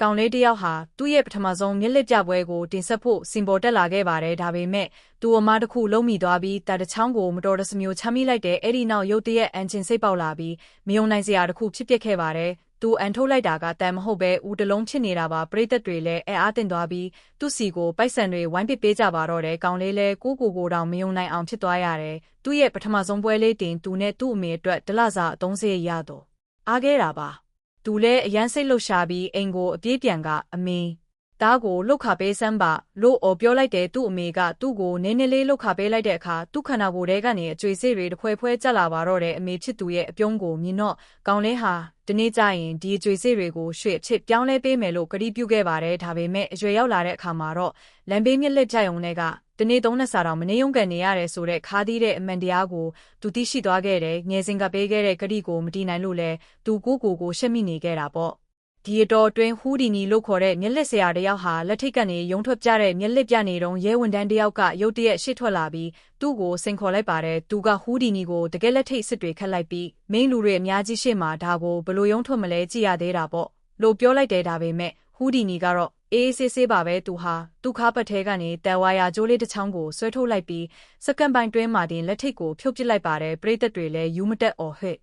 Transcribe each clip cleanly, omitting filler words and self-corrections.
ကောင်လေးတယောက်ဟာသူ့ရဲ့ပထမဆုံးမျက်လက်ပြပွဲကိုတင်ဆက်ဖို့စင်ပေါ်တက်လာခဲ့ပါတယ်ဒါပေမဲ့သူအမားတစ်ခုလုံးမိသွားပြီးတာတချောင်းကိုမတော်တဆမျိုးချမိလိုက်တဲ့အဲ့ဒီနောက်ရုတ်တရက်အန်ချင်စိတ်ပေါက်လာပြီးမယုံနိုင်စရာတစ်ခုဖြစ်ပျက်ခဲ့ပါတယ်သူအန်ထုတ်လိုက်တာကတန်မဟုတ်ပဲဦးတလုံးဖြစ်နေတာပါပရိသတ်တွေလည်းအားတင်သွားပြီးသူ့စီကိုပိုက်ဆံတွေဝိုင်းပစ်ပေးကြပါတော့တယ်ကောင်လေးလည်းကိုတောင်မယုံနိုင်အောင်ဖြစ်သွားရတယ်သူ့ရဲ့ပထမဆုံးပွဲလေးတင်သူနဲ့သူ့အမေအတွက်ဒလစာအသုံးစရိတ်ရတော့အားခဲ့တာပါသူလည်းအရန်စိတ်လှုပ်ရှားပြီးအိမ်ကိုအပြေးပြန်ကအမေသားကိုလှုပ်ခါပေးစမ်းပါလို့ပြောလိုက်တဲ့သူ့အမေကသူ့ကိုနည်းနည်းလေးလှုပ်ခါပေးလိုက်တဲ့အခါသူ့ခန္ဓာကိုယ်ထဲကနေအကြွေစေးတွေတဖွဲကျလာပါတော့တယ်အမေဖြစ်သူရဲ့အပြုံးကိုမြင်တော့ကောင်လေးဟာဒီနေ့ကျရင်ဒီအကြွေစေးတွေကိုရွှေအဖြစ်ပြောင်းလဲပေးမယ်လို့ကတိပြုခဲ့ပါတယ်ဒါပေမဲ့အရွယ်ရောက်လာတဲ့အခါမှာတော့လမ်းဘေးမျက်လက်ပြယုံနဲ့ကဒီနေ့သုံးနဲ့စာတောင်မနေရုံကန်နေရတယ်ဆိုတဲ့ခါးသီးတဲ့အမှန်တရားကိုသူသိရှိသွားခဲ့တယ်ငယ်စဉ်ကပေးခဲ့တဲ့ဂတိကိုမတည်နိုင်လို့လဲသူကိုရှက်မိနေခဲ့တာပေါ့ဒီအတော်အတွင်းဟူးဒီနီလို့ခေါ်တဲ့မျက်လက်ဆရာတယောက်ဟာလက်ထိတ်ကနေရုံထွက်ပြတဲ့မျက်လက်ပြနေတုန်းရဲဝန်တန်းတယောက်ကရုတ်တရက်ရှေ့ထွက်လာပြီးသူ့ကိုစိန်ခေါ်လိုက်ပါတယ်သူကဟူးဒီနီကိုတကယ်လက်ထိတ်စစ်တွေခတ်လိုက်ပြီးမိန်းလူတွေအများကြီးရှေ့မှာဒါကိုဘလို့ရုံထွက်မလဲကြည့်ရသေးတာပေါ့လို့ပြောလိုက်တယ်ဒါပေမဲ့ဟူးဒီနီကတော့အေးဆေးပါပဲသူခါပတ်ထဲကနေတဲဝါယာကျိုးလေးတစ်ချောင်းကိုဆွဲထုတ်လိုက်ပြီးစက္ကန့်ပိုင်းတွင်းမှာတင်လက်ထိတ်ကိုဖြုတ်ပစ်လိုက်ပါတယ်ပရိသတ်တွေလည်းယူမတက်အော်ဟစ်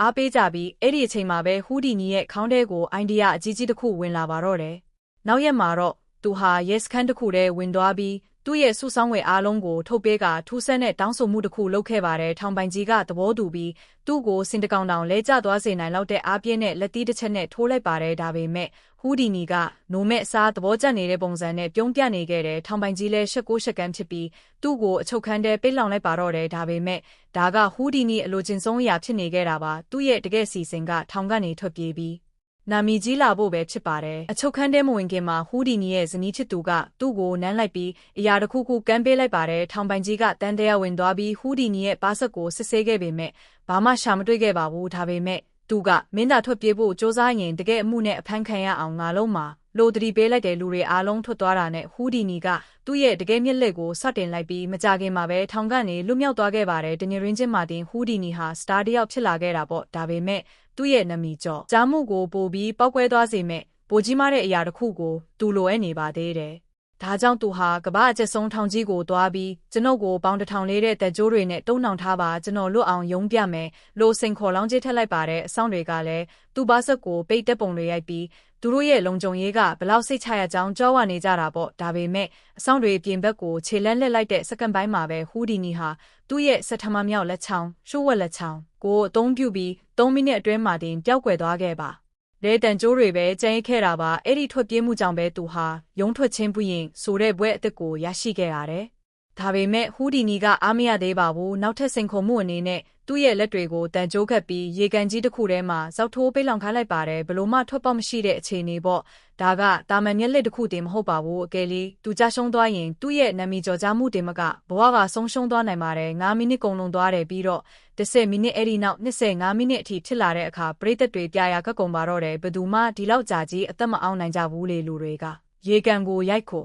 အားပေးကြပြီးအဲ့ဒီအချိန်မှာပဲဟူးဒီနီရဲ့ခေါင်းထဲကိုအိုင်ဒီယာအကြီးတစ်ခုဝင်လာပါတော့တယ်နောက်ရက်မှာတော့သူဟာရဲစခန်းတစ်ခုထဲဝင်သွားပြီးသူ့ရဲ့စုဆောင်းဝယ်အားလုံးကိုထုတ်ပေးကထူးဆန်းတဲ့တောင်းဆိုမှုတစ်ခုလုပ်ခဲ့ပါတယ်ထောင်ပိုင်ကြီးကသဘောတူပြီးသူ့ကိုစင်တကောင်တောင်လဲကျသွားစေနိုင်လောက်တဲ့အားပြည့်နဲ့လက်သီးတစ်ချက်နဲ့ထိုးလိုက်ပါတယ်ဒါပေမဲ့ဟူးဒီနီကနိုမဲ့အစားသဘောကျနေတဲ့ပုံစံနဲ့ပြုံးပြနေခဲ့တယ်ထောင်ပိုင်ကြီးလည်းရှက်ကိုရှက်ကန်းဖြစ်ပြီးသူ့ကိုအချုပ်ခန်းထဲပိတ်လောင်လိုက်ပါတော့တယ်ဒါပေမဲ့ဒါကဟူးဒီနီအလိုချင်ဆုံးအရာဖြစ်နေခဲ့တာပါသူ့ရဲ့တကယ်စီစဉ်ကထောင်ကနေထွက်ပြေးပြီးနာမည်ကြီးလာဖို့ပဲဖြစ်ပါတယ်အချုပ်ခန်းထဲမဝင်ခင်မှာဟူးဒီနီရဲ့ဇနီးချစ်သူကသူ့ကိုနမ်းလိုက်ပြီးအရာတစ်ခုခုကမ်းပေးလိုက်ပါတယ်ထောင်ပိုင်ကြီးကတန်တရားဝင်သွားပြီးဟူးဒီနီရဲ့ပါးစပ်ကိုစစ်ဆေးခဲ့ပေမဲ့ဘာမှရှာမတွေ့ခဲ့ပါဘူးဒါပေမဲ့သူကမင်းသားထွက်ပြေးဖို့စ조사ရင်တကယ်အမှုနဲ့အဖမ်းခံရအောင်ငါလုံးမှာလိုတတိပေးလိုက်တဲ့လူတွေအားလုံးထွက်သွားတာနဲ့ဟူးဒီနီကသူ့ရဲ့တကယ်မျက်လက်ကိုစတင်လိုက်ပြီးမကြခင်မှာပဲထောင်ကနေလွတ်မြောက်သွားခဲ့ပါတယ်တနင်္ဂနွေချင်းမှာတင်ဟူးဒီနီဟာစတာတယောက်ဖြစ်လာခဲ့တာပေါ့ဒါပေမဲ့သူ့ရဲ့နာမည်ကျော်ကြားမှုကိုပိုပြီးပောက်ကွဲသွားစေမဲ့ပိုကြီးမားတဲ့အရာတစ်ခုကိုသူလိုအပ်နေပါသေးတယ်ဒါကြောင့်သူဟာကမ္ဘာအကျဆုံးထောင်ကြီးကိုသွားပြီးကျွန်ုပ်ကိုပေါင်တစ်ထောင်လေးတဲ့တက်ကြိုးတွေနဲ့တုံးနှောင်ထားပါကျွန်တော်လွတ်အောင်ယုံပြမယ်လို့စိန်ခေါ်လောင်းကျစ်ထက်လိုက်ပါတယ်အဆောင်တွေကလည်းသူ့ပါးစပ်ကိုပိတ်တက်ပုံတွေရိုက်ပြီးသူတို့ရဲ့လုံခြုံရေးကဘလောက်စိတ်ချရကြောင်းကြောက်ဝနေကြတာပေါ့ဒါပေမဲ့အဆောင်တွေပြင်ဘက်ကိုခြေလန်းလက်လိုက်တဲ့စက္ကန့်ပိုင်းမှာပဲဟူးဒီနီဟာသူ့ရဲ့ဆက်ထမမြောက်လက်ချောင်းရှိုးဝက်လက်ချောင်းကိုအသုံးပြုပြီး3မိနစ်အတွင်းမှာတင်ပျောက်ကွယ်သွားခဲ့ပါလဲတန်ကျိုးတွေပဲကျန်ရစ်ခဲ့တာပါအဲ့ဒီထွက်ပြေးမှုကြောင့်ပဲသူဟာရုံးထွက်ချင်းပွင့်ဆိုတဲ့ဘွဲ့အစ်ကိုရရှိခဲ့ရတယ်ဒါပေမဲ့ဟူးဒီနီကအားမရသေးပါဘူးနောက်ထပ်စိန်ခေါ်မှုအနေနဲ့သူ့ရဲ့လက်တွေကိုတန်ကြိုးခတ်ပြီးရေကန်ကြီးတစ်ခုထဲမှာဇောက်ထိုးပိတ်လောင်ခိုင်းလိုက်ပါတယ်ဘလို့မှထွက်ပေါက်မရှိတဲ့အခြေအနေပေါ့ဒါကတာမန်မျက်လက်တစ်ခုတင်မဟုတ်ပါဘူးအကယ်လေးသူကြရှုံးသွားရင်သူ့ရဲ့နာမည်ကျော်ကြားမှုတင်မကဘဝကဆုံးရှုံးသွားနိုင်ပါတယ်9မိနစ်ကုန်လုံးသွားတယ်ပြီးတော့10မိနစ်အဲ့ဒီနောက်25မိနစ်အထိဖြစ်လာတဲ့အခါပရိသတ်တွေပြရာကကုန်ပါတော့တယ်ဘယ်သူမှဒီလောက်ကြာကြီးအသက်မအောင်နိုင်ကြဘူးလေလူတွေကရေကန်ကိုရိုက်ခို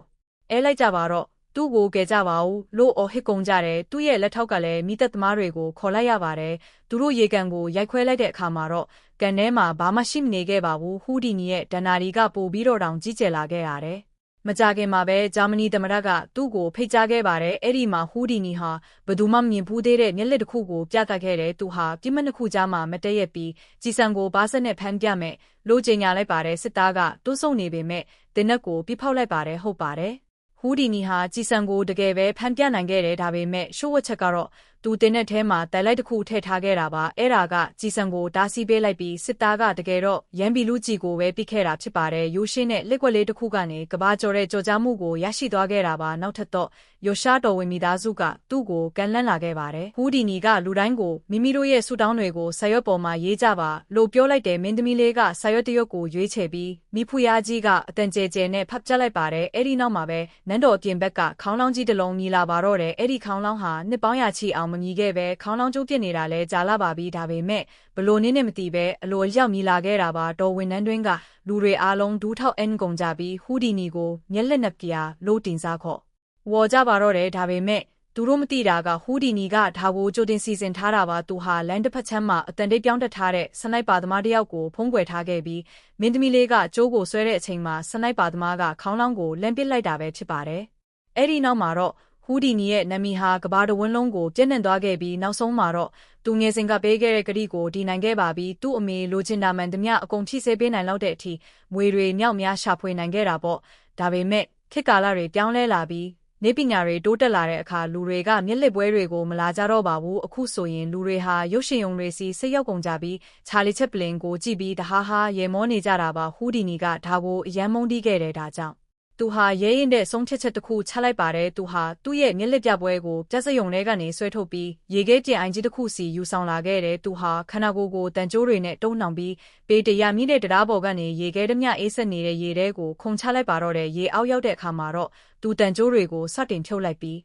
လိုက်ကြပါတော့သူ့ကိုကယ်ကြပါဦးလို့ဟစ်ကုန်ကြတယ်သူ့ရဲ့လက်ထောက်ကလည်းမိသက်သမားတွေကိုခေါ်လိုက်ရပါတယ်သူတို့ရေကန်ကိုရိုက်ခွဲလိုက်တဲ့အခါမှာတော့ကန်ထဲမှာဘာမှရှိမနေခဲ့ပါဘူးဟူးဒီနီရဲ့ဒဏ္ဍာရီကပိုပြီးတော့တောင်ကြီးကျယ်လာခဲ့ရတယ်မကြခင်မှာပဲဂျာမနီသမ္မတကသူ့ကိုဖိတ်ကြားခဲ့ပါတယ်အဲ့ဒီမှာဟူးဒီနီဟာဘယ်သူမှမြင်ဘူးသေးတဲ့မျက်လက်တစ်ခုကိုပြသခဲ့တယ်သူဟာပြစ်မှတ်တစ်ခုကြားမှာမတည့်ရက်ပြီးကြည်စံကိုဘားစက်နဲ့ဖမ်းပြမယ်လို့ကြေညာလိုက်ပါတယ်စစ်သားကတွန်းဆုတ်နေပေမဲ့တင်နက်ကိုပြဖောက်လိုက်ပါတယ်ဟုတ်ပါတယ်ဟူးဒီနီဟာကြည်စံကိုတကယ်ပဲဖမ်းပြနိုင်ခဲ့တယ်ဒါပေမဲ့ရှိုးဝက်ချက်ကတော့သူတင်တဲ့ထဲမှာတိုင်လိုက်တစ်ခုထည့်ထားခဲ့တာပါအဲ့ဒါကကြည်စံကိုတားဆီးပေးလိုက်ပြီးစစ်သားကတကယ်တော့ရန်ဘီလူကြီးကိုပဲပြစ်ခဲ့တာဖြစ်ပါတယ်ရိုးရှင်းတဲ့လက်ကွက်လေးတစ်ခုကနေကဘာကျော်တဲ့ကြော်ကြားမှုကိုရရှိသွားခဲ့တာပါနောက်ထပ်တော့ယောရှားတော်ဝင်မိသားစုကသူ့ကိုကန်လန့်လာခဲ့ပါတယ်ဟူးဒီနီကလူတိုင်းကိုမိမိတို့ရဲ့ဆူတောင်းတွေကိုဆာရွက်ပေါ်မှာရေးကြပါလို့ပြောလိုက်တဲ့မင်းသမီးလေးကဆာရွက်တစ်ရွက်ကိုရွေးချယ်ပြီးမိဖူရားကြီးကအတန်ကျဲနဲ့ဖတ်ပြလိုက်ပါတယ်အဲ့ဒီနောက်မှာပဲနန်းတော်အပြင်ဘက်ကခေါင်းလောင်းကြီးတစ်လုံးမြည်လာပါတော့တယ်အဲ့ဒီခေါင်းလောင်းဟာနှစ်ပေါင်းရာချီအောင်မမြည်ခဲ့ပဲခေါင်းလောင်းကျိုးပြစ်နေတာလဲကြာလာပါပြီဒါပေမဲ့ဘလို့နည်းနဲ့မသိပဲအလိုအလျောက်မြည်လာခဲ့တာပါတော်ဝင်နှန်းတွင်းကလူတွေအားလုံးဒူးထောက်ကုန်ကြပြီးဟူးဒီနီကိုမျက်လက်နက်ပြာလို့တင်စားခေါ်ဝေါ်ကြပါတော့တယ်ဒါပေမဲ့ သူတို့မသိတာကဟူဒီနီကဒါကိုကြိုတင်စီစဉ်ထားတာပါသူဟာလန်တစ်ဖက်ချမ်းမှာအတန်တိတ်ပြောင်းတက်ထားတဲ့စနိုက်ပါသမားတစ်ယောက်ကိုဖုံးကွယ်ထားခဲ့ပြီးမင်းသမီးလေးကကျိုးကိုဆွဲတဲ့အချိန်မှာစနိုက်ပါသမားကခေါင်းလောင်းကိုလှမ်းပစ်လိုက်တာပဲဖြစ်ပါတယ်။အဲ့ဒီနောက်မှာတော့ဟူဒီနီရဲ့နာမည်ဟာကဘာတဝန်းလုံးကိုပြန့်နှံ့သွားခဲ့ပြီးနောက်ဆုံးမှာတော့သူငယ်စဉ်ကပေးခဲ့တဲ့ကတိကိုဒီနိုင်ခဲ့ပါပြီးသူ့အမေလိုချင်တာမှန်သမျှအကုန်ဖြည့်ဆည်းပေးနိုင်လောက်တဲ့အထိမွေတွေမြောက်များရှာဖွေနိုင်ခဲ့တာပေါ့ဒါပေမဲ့ခေတ်ကာလတွေပြောင်းလဲလာပြီးနေပညာတွေတိုးတက်လာတဲ့အခါလူတွေကမျက်လစ်ပွဲတွေကိုမလာကြတော့ပါဘူးအခုဆိုရင်လူတွေဟာရုပ်ရှင်ရုံတွေစီစိတ်ရောက်ကုန်ကြပြီးချာလီချက်ပလင်ကိုကြည့်ပြီးတဟားဟာရေမောနေကြတာပါဟူဒီနီကဒါကိုအယမ်းမုန်းတီးခဲ့တဲ့ဒါကြောင့်သူဟာရဲရင်တဲ့ဆုံးဖြတ်ချက်တစ်ခုချလိုက်ပါတယ်သူဟာသူ့ရဲ့မျက်လက်ပြပွဲကိုပြဿယုံထဲကနေဆွဲထုတ်ပြီးရေခဲကျင်အိုင်ကြီးတစ်ခုစီယူဆောင်လာခဲ့တယ်သူဟာခန္ဓာကိုယ်ကိုတန်ကြိုးတွေနဲ့တုံးနှောင်ပြီးပေတရာမြင့်တဲ့တရားပေါ်ကနေရေခဲဓမြအေးဆက်နေတဲ့ရေထဲကိုခုန်ချလိုက်ပါတော့တဲ့ရေအောက်ရောက်တဲ့အခါမှာတော့သူတန်ကြိုးတွေကိုစတင်ဖြုတ်လိုက်ပြီး